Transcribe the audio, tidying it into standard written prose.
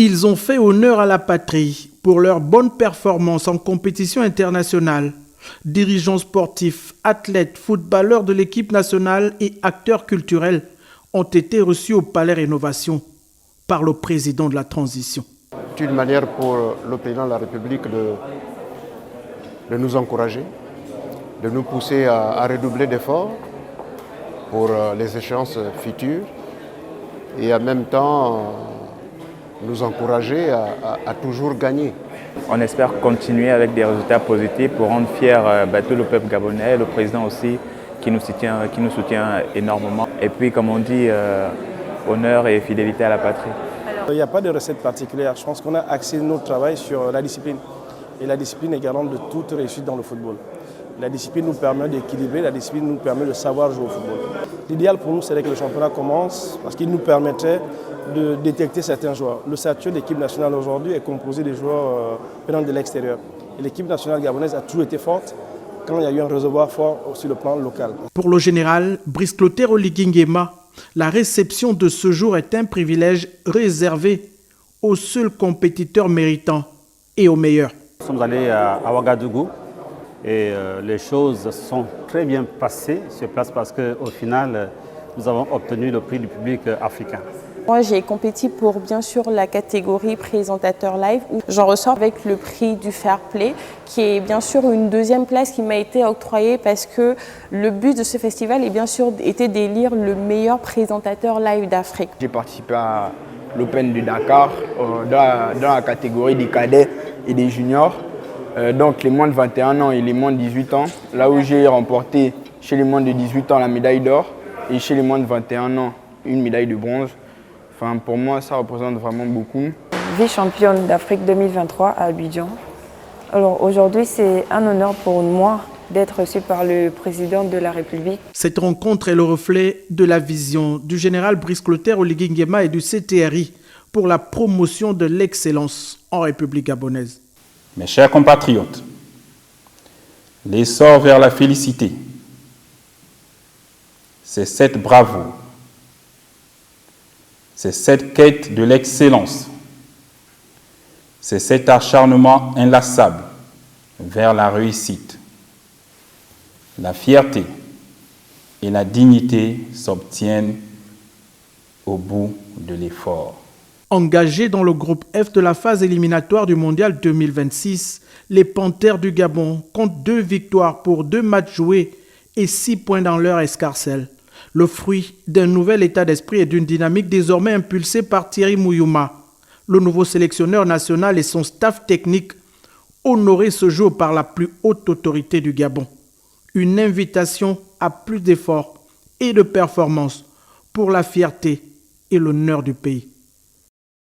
Ils ont fait honneur à la patrie pour leur bonne performance en compétition internationale. Dirigeants sportifs, athlètes, footballeurs de l'équipe nationale et acteurs culturels ont été reçus au Palais Rénovation par le président de la transition. C'est une manière pour le président de la République de nous encourager, de nous pousser à redoubler d'efforts pour les échéances futures et en même temps nous encourager à toujours gagner. On espère continuer avec des résultats positifs pour rendre fier tout le peuple gabonais, le président aussi qui nous soutient énormément. Et puis comme on dit, honneur et fidélité à la patrie. Il n'y a pas de recette particulière. Je pense qu'on a axé notre travail sur la discipline. Et la discipline est garante de toute réussite dans le football. La discipline nous permet d'équilibrer, la discipline nous permet de savoir jouer au football. L'idéal pour nous, c'est que le championnat commence parce qu'il nous permettrait de détecter certains joueurs. Le statut de l'équipe nationale aujourd'hui est composé de joueurs venant de l'extérieur. Et l'équipe nationale gabonaise a toujours été forte quand il y a eu un réservoir fort sur le plan local. Pour le général Brice Clotaire Oligui Nguema, la réception de ce jour est un privilège réservé aux seuls compétiteurs méritants et aux meilleurs. Nous sommes allés à Ouagadougou et les choses sont très bien passées sur place parce qu'au final, nous avons obtenu le prix du public africain. Moi, j'ai compétit pour bien sûr la catégorie présentateur live où j'en ressors avec le prix du fair play qui est bien sûr une deuxième place qui m'a été octroyée parce que le but de ce festival est bien sûr été d'élire le meilleur présentateur live d'Afrique. J'ai participé à l'Open de Dakar dans la catégorie des cadets et des juniors, donc les moins de 21 ans et les moins de 18 ans, là où j'ai remporté chez les moins de 18 ans la médaille d'or et chez les moins de 21 ans une médaille de bronze. Enfin, pour moi, ça représente vraiment beaucoup. Vice-championne d'Afrique 2023 à Abidjan. Alors aujourd'hui, c'est un honneur pour moi d'être reçu par le président de la République. Cette rencontre est le reflet de la vision du général Brice Clotaire Oligui Nguema et du CTRI pour la promotion de l'excellence en République gabonaise. Mes chers compatriotes, l'essor vers la félicité, c'est cette bravoure. C'est cette quête de l'excellence, c'est cet acharnement inlassable vers la réussite. La fierté et la dignité s'obtiennent au bout de l'effort. Engagés dans le groupe F de la phase éliminatoire du Mondial 2026, les Panthères du Gabon comptent 2 victoires pour 2 matchs joués et 6 points dans leur escarcelle. Le fruit d'un nouvel état d'esprit et d'une dynamique désormais impulsée par Thierry Mouyouma. Le nouveau sélectionneur national et son staff technique honoré ce jour par la plus haute autorité du Gabon. Une invitation à plus d'efforts et de performances pour la fierté et l'honneur du pays.